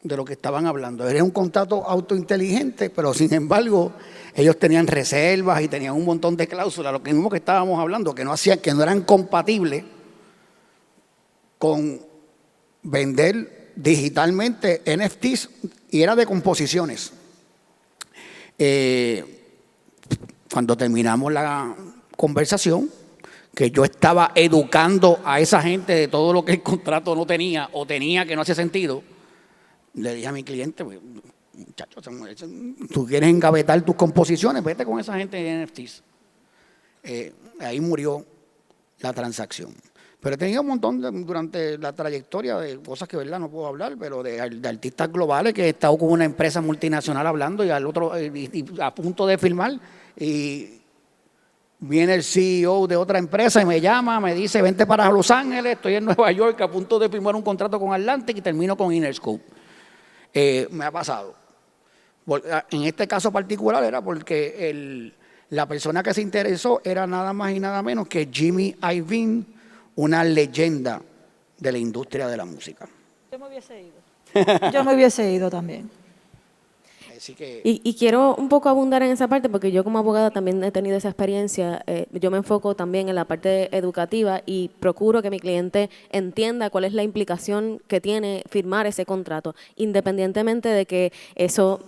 de lo que estaban hablando. Era un contrato autointeligente, pero sin embargo ellos tenían reservas y tenían un montón de cláusulas, lo mismo que estábamos hablando, que no eran compatibles con vender digitalmente NFTs, y era de composiciones. Cuando terminamos la conversación, que yo estaba educando a esa gente de todo lo que el contrato no tenía o tenía que no hacía sentido, le dije a mi cliente, muchachos, tú quieres engavetar tus composiciones, vete con esa gente de NFTs. Ahí murió la transacción. Pero he tenido un montón durante la trayectoria de cosas que, ¿verdad?, no puedo hablar, pero de artistas globales que he estado con una empresa multinacional hablando y al otro y a punto de firmar, y viene el CEO de otra empresa y me llama, me dice, vente para Los Ángeles, estoy en Nueva York a punto de firmar un contrato con Atlantic y termino con Interscope. Me ha pasado. En este caso particular era porque la persona que se interesó era nada más y nada menos que Jimmy Iovine, una leyenda de la industria de la música. Yo me hubiese ido. Yo me hubiese ido también. Así que, Y quiero un poco abundar en esa parte porque yo como abogada también he tenido esa experiencia. Yo me enfoco también en la parte educativa y procuro que mi cliente entienda cuál es la implicación que tiene firmar ese contrato, independientemente de que eso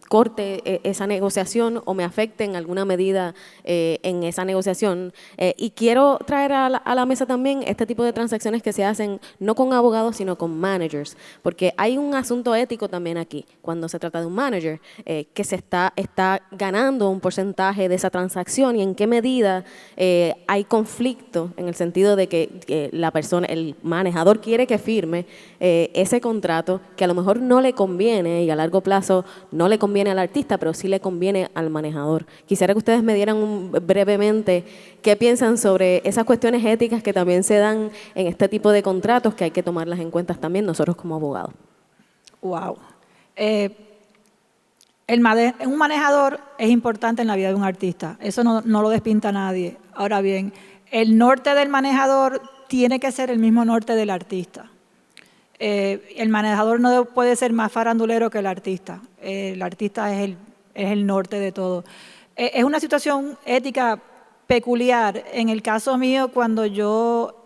corte esa negociación o me afecte en alguna medida en esa negociación. Y quiero traer a la mesa también este tipo de transacciones que se hacen no con abogados, sino con managers, porque hay un asunto ético también aquí, cuando se trata de un manager, que se está ganando un porcentaje de esa transacción y en qué medida hay conflicto en el sentido de que la persona, el manejador quiere que firme ese contrato que a lo mejor no le conviene y a largo plazo no le conviene al artista, pero sí le conviene al manejador. Quisiera que ustedes me dieran brevemente qué piensan sobre esas cuestiones éticas que también se dan en este tipo de contratos, que hay que tomarlas en cuenta también nosotros como abogados. Wow. Un manejador es importante en la vida de un artista. Eso no lo despinta nadie. Ahora bien, el norte del manejador tiene que ser el mismo norte del artista. El manejador no puede ser más farandulero que el artista. El artista es el norte de todo. Es una situación ética peculiar. En el caso mío, cuando yo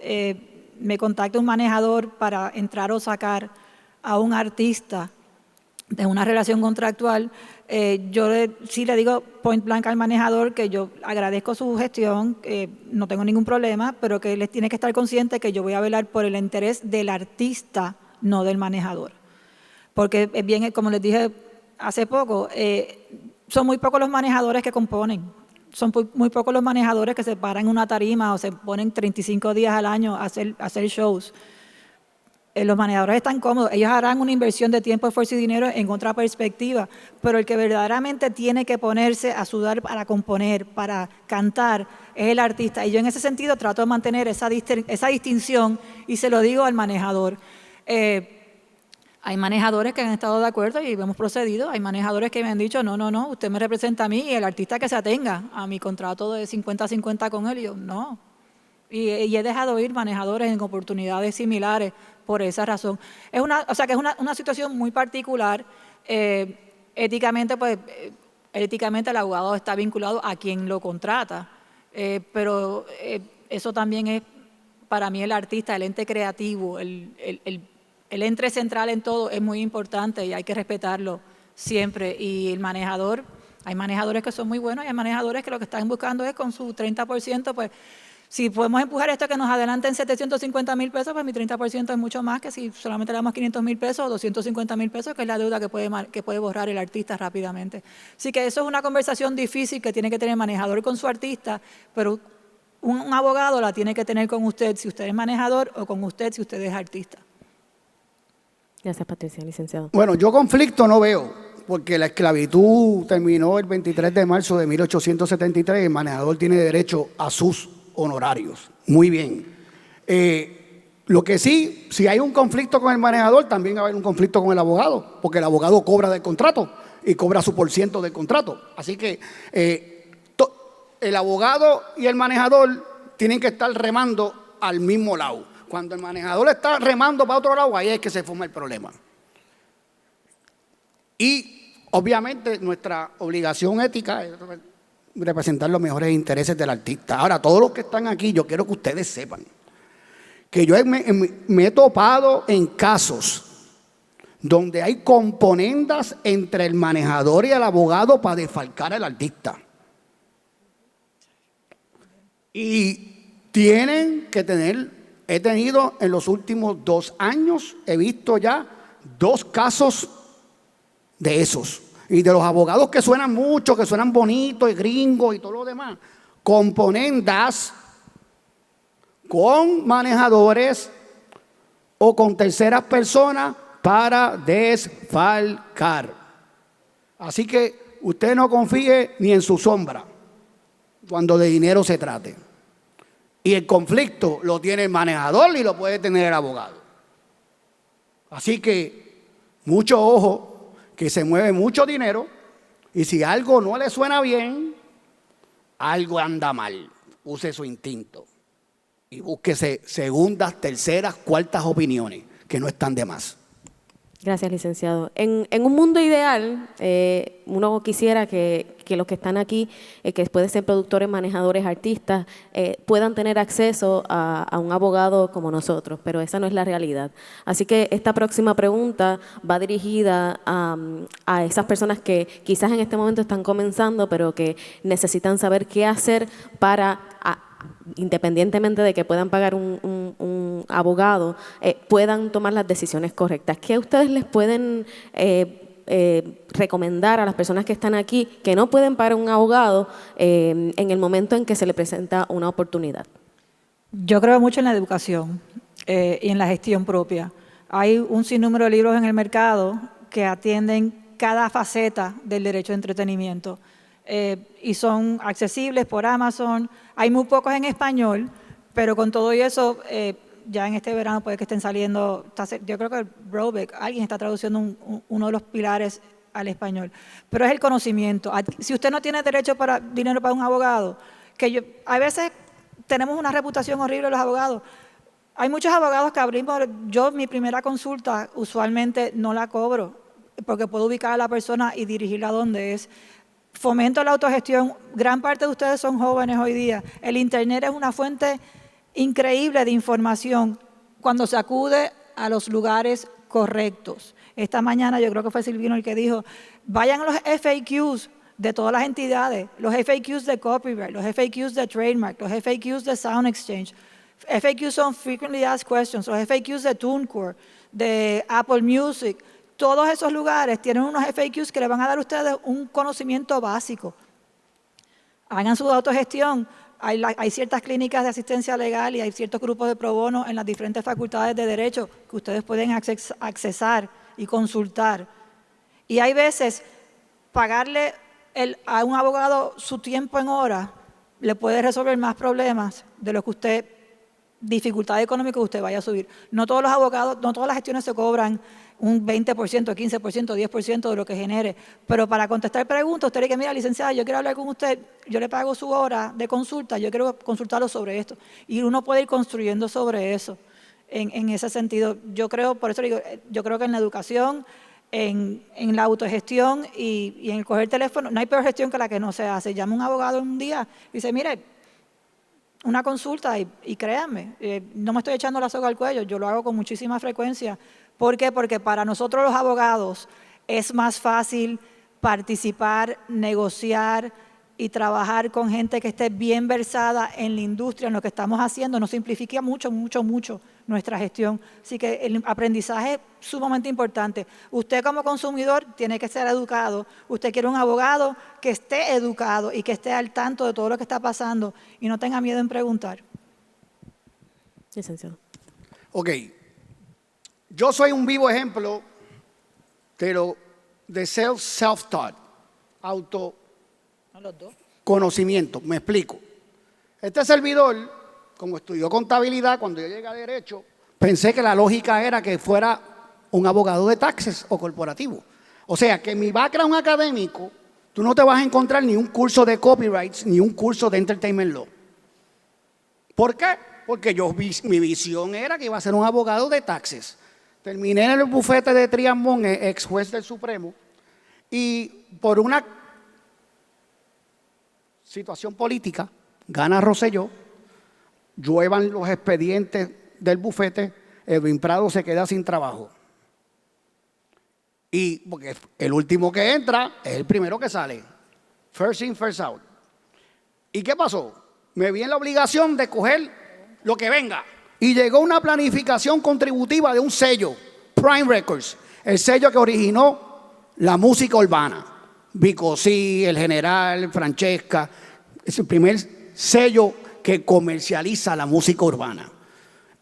me contacta un manejador para entrar o sacar a un artista de una relación contractual, yo sí le digo point blank al manejador que yo agradezco su gestión, no tengo ningún problema, pero que él tiene que estar consciente que yo voy a velar por el interés del artista, no del manejador. Porque es bien, como les dije hace poco, son muy pocos los manejadores que componen. Son muy pocos los manejadores que se paran en una tarima o se ponen 35 días al año a hacer shows. Los manejadores están cómodos, ellos harán una inversión de tiempo, esfuerzo y dinero en otra perspectiva, pero el que verdaderamente tiene que ponerse a sudar para componer, para cantar, es el artista. Y yo en ese sentido trato de mantener esa distinción y se lo digo al manejador. Hay manejadores que han estado de acuerdo y hemos procedido, hay manejadores que me han dicho, no, usted me representa a mí y el artista que se atenga a mi contrato de 50-50 con él. Y yo, no, Y he dejado ir manejadores en oportunidades similares por esa razón. O sea que es una situación muy particular. Éticamente, pues, éticamente el abogado está vinculado a quien lo contrata, pero eso también es para mí el artista, el ente creativo, el ente central en todo es muy importante y hay que respetarlo siempre. Y el manejador, hay manejadores que son muy buenos y hay manejadores que lo que están buscando es con su 30%, pues si podemos empujar esto que nos adelanten 750,000 pesos, pues mi 30% es mucho más que si solamente le damos 500,000 pesos o 250,000 pesos, que es la deuda que puede borrar el artista rápidamente. Así que eso es una conversación difícil que tiene que tener el manejador con su artista, pero un abogado la tiene que tener con usted si usted es manejador o con usted si usted es artista. Gracias, Patricia, licenciado. Bueno, yo conflicto no veo, porque la esclavitud terminó el 23 de marzo de 1873 y el manejador tiene derecho a sus honorarios. Muy bien. Lo que sí, si hay un conflicto con el manejador, también va a haber un conflicto con el abogado, porque el abogado cobra del contrato y cobra su % del contrato. Así que el abogado y el manejador tienen que estar remando al mismo lado. Cuando el manejador está remando para otro lado, ahí es que se forma el problema. Y obviamente nuestra obligación ética es representar los mejores intereses del artista. Ahora, todos los que están aquí, yo quiero que ustedes sepan que yo me he topado en casos donde hay componendas entre el manejador y el abogado para defalcar al artista. Y tienen que he tenido en los últimos 2 años, he visto ya 2 casos de esos. Y de los abogados que suenan mucho, que suenan bonitos y gringos y todo lo demás, componendas con manejadores o con terceras personas para desfalcar. Así que usted no confíe ni en su sombra cuando de dinero se trate. Y el conflicto lo tiene el manejador y lo puede tener el abogado. Así que mucho ojo, que se mueve mucho dinero y si algo no le suena bien, algo anda mal. Use su instinto y búsquese segundas, terceras, cuartas opiniones que no están de más. Gracias, licenciado. En un mundo ideal, uno quisiera que los que están aquí, que pueden ser productores, manejadores, artistas, puedan tener acceso a un abogado como nosotros, pero esa no es la realidad. Así que esta próxima pregunta va dirigida a esas personas que quizás en este momento están comenzando, pero que necesitan saber qué hacer para independientemente de que puedan pagar un abogado, puedan tomar las decisiones correctas. ¿Qué ustedes les pueden recomendar a las personas que están aquí que no pueden pagar un abogado en el momento en que se les presenta una oportunidad? Yo creo mucho en la educación y en la gestión propia. Hay un sinnúmero de libros en el mercado que atienden cada faceta del derecho de entretenimiento. Y son accesibles por Amazon. Hay muy pocos en español, pero con todo eso, ya en este verano puede que estén saliendo, yo creo que Brobeck, alguien está traduciendo uno de los pilares al español. Pero es el conocimiento. Si usted no tiene dinero para un abogado, a veces tenemos una reputación horrible los abogados. Hay muchos abogados que yo mi primera consulta usualmente no la cobro, porque puedo ubicar a la persona y dirigirla a donde es. Fomento la autogestión. Gran parte de ustedes son jóvenes hoy día. El Internet es una fuente increíble de información cuando se acude a los lugares correctos. Esta mañana yo creo que fue Silvino el que dijo, vayan a los FAQs de todas las entidades, los FAQs de copyright, los FAQs de trademark, los FAQs de Sound Exchange. FAQs son Frequently Asked Questions, los FAQs de TuneCore, de Apple Music. Todos esos lugares tienen unos FAQs que le van a dar a ustedes un conocimiento básico. Hagan su autogestión. Hay ciertas clínicas de asistencia legal y hay ciertos grupos de pro bono en las diferentes facultades de derecho que ustedes pueden accesar y consultar. Y hay veces, pagarle a un abogado su tiempo en horas le puede resolver más problemas de lo que usted dificultad económica que usted vaya a subir. No todos los abogados, no todas las gestiones se cobran un 20%, 15%, 10% de lo que genere. Pero para contestar preguntas, usted le dice, mira, licenciada, yo quiero hablar con usted, yo le pago su hora de consulta, yo quiero consultarlo sobre esto. Y uno puede ir construyendo sobre eso. En ese sentido, yo creo, por eso digo, yo creo que en la educación, en la autogestión y en el coger teléfono, no hay peor gestión que la que no se hace. Llama a un abogado un día y dice, mire, una consulta y créanme, no me estoy echando la soga al cuello, yo lo hago con muchísima frecuencia. ¿Por qué? Porque para nosotros los abogados es más fácil participar, negociar y trabajar con gente que esté bien versada en la industria, en lo que estamos haciendo. Nos simplifica mucho, mucho, mucho nuestra gestión. Así que el aprendizaje es sumamente importante. Usted como consumidor tiene que ser educado. Usted quiere un abogado que esté educado y que esté al tanto de todo lo que está pasando y no tenga miedo en preguntar. Licenciado. Ok. Yo soy un vivo ejemplo de self-taught, autoconocimiento. Me explico. Este servidor, como estudió contabilidad, cuando yo llegué a Derecho, pensé que la lógica era que fuera un abogado de taxes o corporativo. O sea, que en mi background académico, tú no te vas a encontrar ni un curso de copyrights, ni un curso de entertainment law. ¿Por qué? Porque mi visión era que iba a ser un abogado de taxes. Terminé en el bufete de Triamón, ex juez del Supremo, y por una situación política, gana Rosselló, lluevan los expedientes del bufete, Edwin Prado se queda sin trabajo. Y porque el último que entra es el primero que sale. First in, first out. ¿Y qué pasó? Me vi en la obligación de coger lo que venga. Y llegó una planificación contributiva de un sello, Prime Records, el sello que originó la música urbana. Bicosí, El General, Francesca. Es el primer sello que comercializa la música urbana.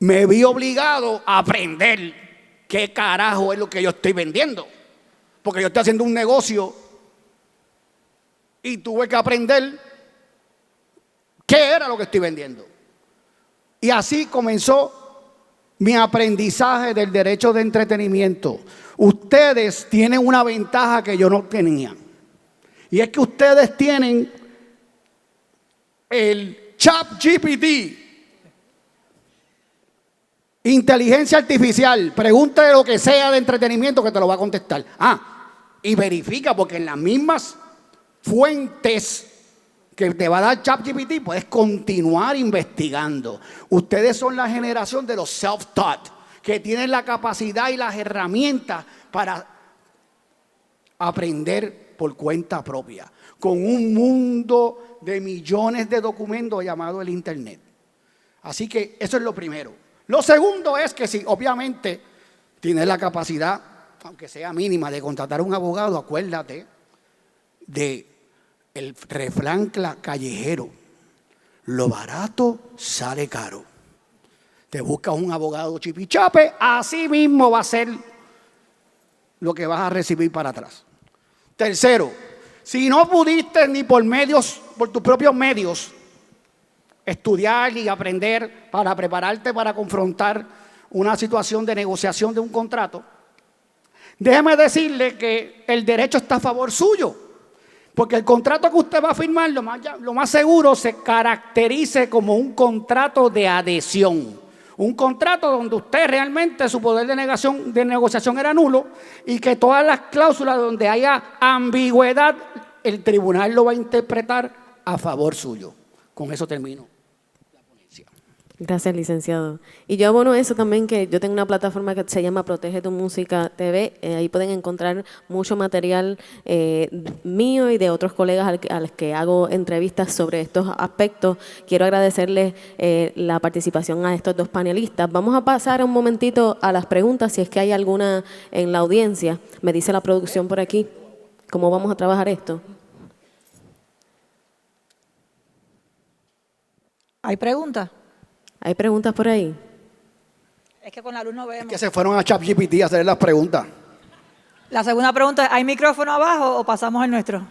Me vi obligado a aprender qué carajo es lo que yo estoy vendiendo. Porque yo estoy haciendo un negocio y tuve que aprender qué era lo que estoy vendiendo. Y así comenzó mi aprendizaje del derecho de entretenimiento. Ustedes tienen una ventaja que yo no tenía. Y es que ustedes tienen el ChatGPT, inteligencia artificial. Pregúntale lo que sea de entretenimiento que te lo va a contestar. Y verifica, porque en las mismas fuentes que te va a dar ChatGPT puedes continuar investigando. Ustedes son la generación de los self-taught, que tienen la capacidad y las herramientas para aprender por cuenta propia, con un mundo de millones de documentos llamado el Internet. Así que eso es lo primero. Lo segundo es que si obviamente tienes la capacidad, aunque sea mínima, de contratar a un abogado, acuérdate de el refrán callejero: lo barato sale caro. Te buscas un abogado chipichape, así mismo va a ser lo que vas a recibir para atrás. Tercero, si no pudiste ni por tus propios medios, estudiar y aprender para prepararte para confrontar una situación de negociación de un contrato, déjeme decirle que el derecho está a favor suyo, porque el contrato que usted va a firmar, lo más seguro, se caracterice como un contrato de adhesión. Un contrato donde usted realmente su poder de negociación era nulo y que todas las cláusulas donde haya ambigüedad, el tribunal lo va a interpretar a favor suyo. Con eso termino. Gracias, licenciado. Y yo abono eso también, que yo tengo una plataforma que se llama Protege tu Música TV. Ahí pueden encontrar mucho material mío y de otros colegas a los que hago entrevistas sobre estos aspectos. Quiero agradecerles la participación a estos dos panelistas. Vamos a pasar un momentito a las preguntas, si es que hay alguna en la audiencia. Me dice la producción por aquí cómo vamos a trabajar esto. ¿Hay preguntas? ¿Hay preguntas por ahí? Es que con la luz no vemos. Es que se fueron a ChatGPT a hacer las preguntas. La segunda pregunta, ¿hay micrófono abajo o pasamos el nuestro?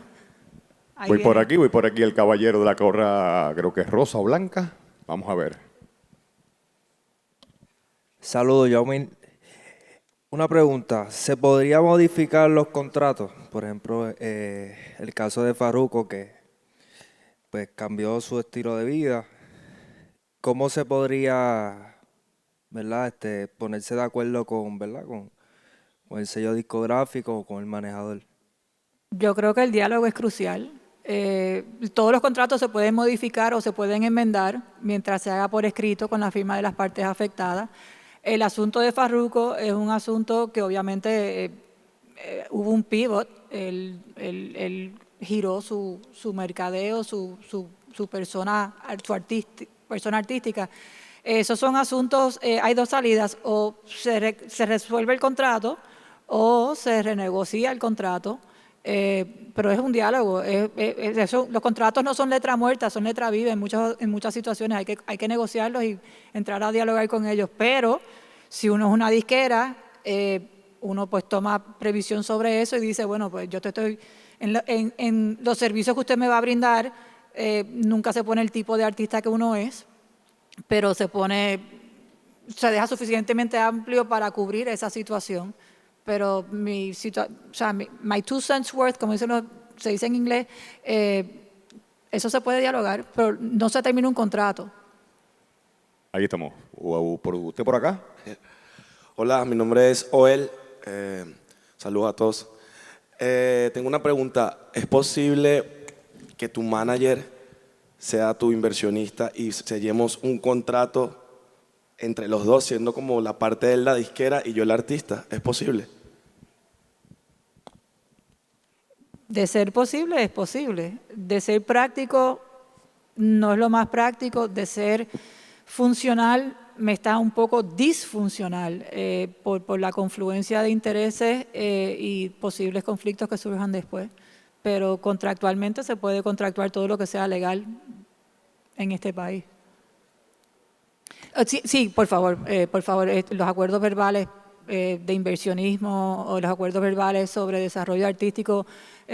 Ahí Voy viene. por aquí el caballero de la gorra, creo que es rosa o blanca. Vamos a ver. Saludos, Yaumil. Una pregunta, ¿se podría modificar los contratos? Por ejemplo, el caso de Farruko, que pues cambió su estilo de vida. ¿Cómo se podría, verdad, ponerse de acuerdo con, verdad, con el sello discográfico o con el manejador? Yo creo que el diálogo es crucial. Todos los contratos se pueden modificar o se pueden enmendar mientras se haga por escrito con la firma de las partes afectadas. El asunto de Farruko es un asunto que obviamente hubo un pivot, él giró su mercadeo, su persona, persona artística. Esos son asuntos, hay dos salidas, o se resuelve el contrato o se renegocia el contrato. Pero es un diálogo. Los contratos no son letra muerta, son letra viva en muchas situaciones. Hay que negociarlos y entrar a dialogar con ellos. Pero si uno es una disquera, uno pues toma previsión sobre eso y dice, bueno, pues yo te estoy, en los servicios que usted me va a brindar, nunca se pone el tipo de artista que uno es, pero se deja suficientemente amplio para cubrir esa situación. Pero my 2 cents worth, como se dice en inglés, eso se puede dialogar, pero no se termina un contrato. Ahí estamos. ¿Usted por acá? Hola, mi nombre es Oel. Saludos a todos. Tengo una pregunta. ¿Es posible que tu manager sea tu inversionista y sellemos un contrato entre los dos, siendo como la parte de la disquera y yo el artista? ¿Es posible? De ser posible, es posible. De ser práctico, no es lo más práctico. De ser funcional, me está un poco disfuncional por la confluencia de intereses y posibles conflictos que surjan después. Pero contractualmente se puede contractuar todo lo que sea legal en este país. Sí, por favor, los acuerdos verbales de inversionismo o los acuerdos verbales sobre desarrollo artístico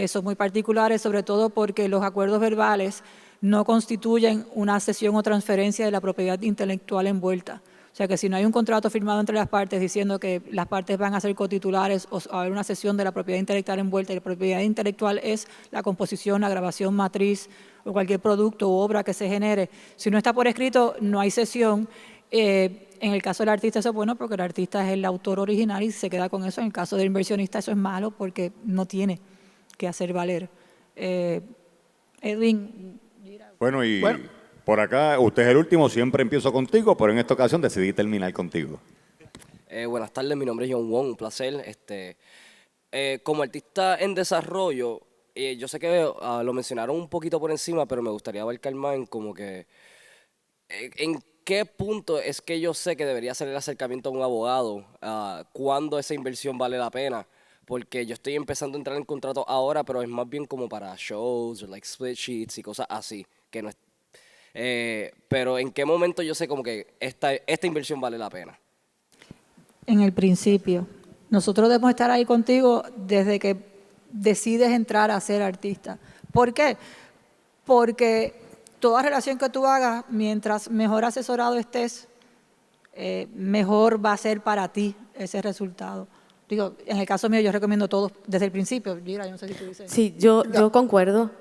son muy particulares, sobre todo porque los acuerdos verbales no constituyen una cesión o transferencia de la propiedad intelectual envuelta. O sea que si no hay un contrato firmado entre las partes diciendo que las partes van a ser cotitulares o a haber una cesión de la propiedad intelectual envuelta, y la propiedad intelectual es la composición, la grabación matriz o cualquier producto u obra que se genere. Si no está por escrito, no hay cesión. En el caso del artista eso es bueno porque el artista es el autor original y se queda con eso. En el caso del inversionista eso es malo porque no tiene que hacer valer. Edwin. Bueno, por acá, usted es el último, siempre empiezo contigo, pero en esta ocasión decidí terminar contigo. Buenas tardes, mi nombre es John Wong, un placer. Como artista en desarrollo, yo sé que lo mencionaron un poquito por encima, pero me gustaría abarcar más en como que en qué punto es que yo sé que debería hacer el acercamiento a un abogado, cuándo esa inversión vale la pena, porque yo estoy empezando a entrar en contrato ahora, pero es más bien como para shows, o like split sheets y cosas así, que no es, pero en qué momento yo sé como que esta inversión vale la pena. En el principio. Nosotros debemos estar ahí contigo desde que decides entrar a ser artista. ¿Por qué? Porque toda relación que tú hagas, mientras mejor asesorado estés, mejor va a ser para ti ese resultado. Digo, en el caso mío yo recomiendo todo desde el principio. Mira, yo no sé si tú dices. Sí, yo concuerdo.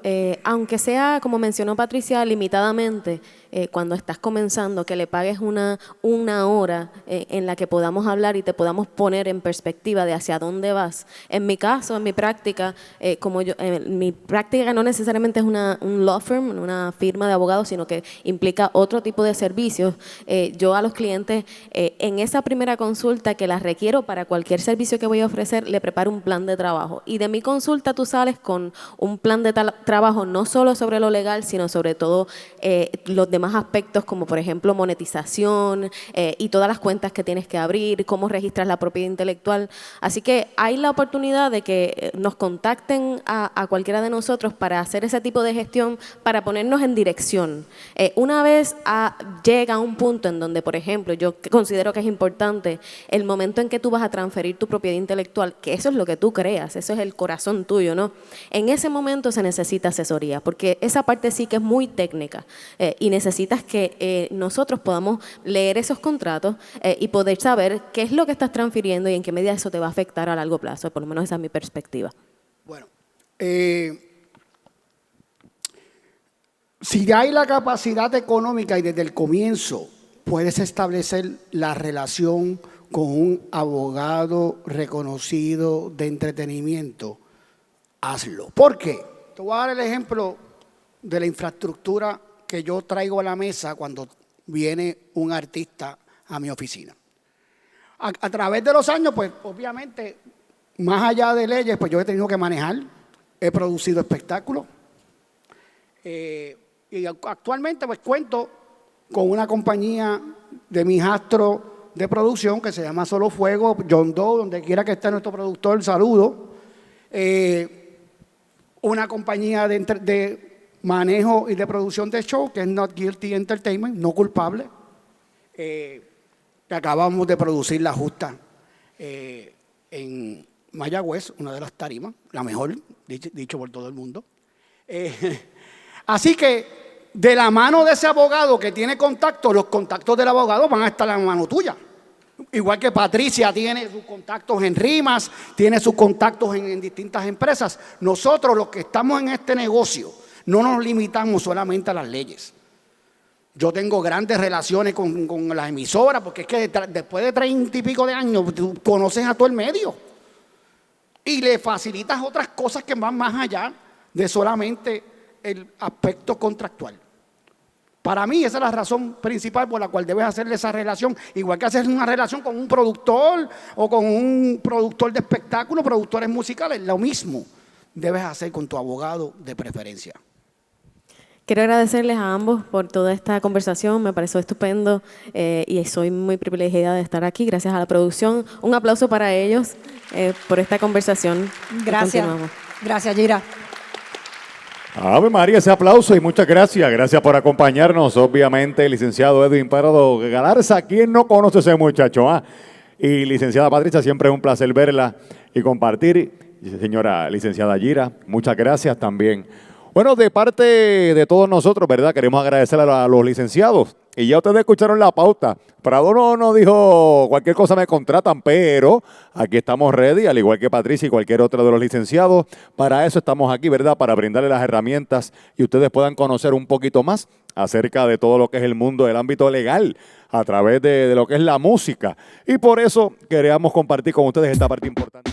Aunque sea, como mencionó Patricia, limitadamente, cuando estás comenzando, que le pagues una hora en la que podamos hablar y te podamos poner en perspectiva de hacia dónde vas. En mi caso, en mi práctica, mi práctica no necesariamente es un law firm, una firma de abogados, sino que implica otro tipo de servicios. Yo a los clientes, en esa primera consulta que las requiero para cualquier servicio que voy a ofrecer, le preparo un plan de trabajo. Y de mi consulta tú sales con un plan de trabajo no solo sobre lo legal, sino sobre todo los demás aspectos, como por ejemplo monetización y todas las cuentas que tienes que abrir, cómo registras la propiedad intelectual. Así que hay la oportunidad de que nos contacten a cualquiera de nosotros para hacer ese tipo de gestión, para ponernos en dirección. Una vez llega a un punto en donde, por ejemplo, yo considero que es importante el momento en que tú vas a transferir tu propiedad propiedad intelectual, que eso es lo que tú creas, eso es el corazón tuyo, ¿no? En ese momento se necesita asesoría, porque esa parte sí que es muy técnica y necesitas que nosotros podamos leer esos contratos y poder saber qué es lo que estás transfiriendo y en qué medida eso te va a afectar a largo plazo, por lo menos esa es mi perspectiva. Bueno, si ya hay la capacidad económica y desde el comienzo puedes establecer la relación con un abogado reconocido de entretenimiento, hazlo. ¿Por qué? Te voy a dar el ejemplo de la infraestructura que yo traigo a la mesa cuando viene un artista a mi oficina. A través de los años, pues obviamente, más allá de leyes, pues yo he tenido que manejar, he producido espectáculos. Y actualmente pues cuento con una compañía de mi hijastro de producción que se llama Solo Fuego, John Doe, donde quiera que esté nuestro productor, saludo. Una compañía de manejo y de producción de show que es Not Guilty Entertainment, no culpable, que acabamos de producir La Justa en Mayagüez, una de las tarimas, la mejor, dicho por todo el mundo. Así que de la mano de ese abogado que tiene contacto, los contactos del abogado van a estar en la mano tuya. Igual que Patricia tiene sus contactos en Rimas, tiene sus contactos en distintas empresas. Nosotros los que estamos en este negocio no nos limitamos solamente a las leyes. Yo tengo grandes relaciones con las emisoras, porque es que después de 30 y pico de años tú conoces a todo el medio. Y le facilitas otras cosas que van más allá de solamente el aspecto contractual. Para mí esa es la razón principal por la cual debes hacerle esa relación, igual que hacer una relación con un productor o con un productor de espectáculos, productores musicales, lo mismo debes hacer con tu abogado de preferencia. Quiero agradecerles a ambos por toda esta conversación, me pareció estupendo y soy muy privilegiada de estar aquí, gracias a la producción. Un aplauso para ellos por esta conversación. Gracias. Gracias, Gira. Ave María, ese aplauso y muchas gracias. Gracias por acompañarnos. Obviamente, licenciado Edwin Parado Galarza, ¿quién no conoce a ese muchacho? Y licenciada Patricia, siempre es un placer verla y compartir. Señora licenciada Gira, muchas gracias también. Bueno, de parte de todos nosotros, ¿verdad? Queremos agradecer a los licenciados. Y ya ustedes escucharon la pauta. Prado no dijo cualquier cosa me contratan, pero aquí estamos ready, al igual que Patricia y cualquier otro de los licenciados. Para eso estamos aquí, ¿verdad? Para brindarles las herramientas y ustedes puedan conocer un poquito más acerca de todo lo que es el mundo del ámbito legal a través de lo que es la música. Y por eso queríamos compartir con ustedes esta parte importante.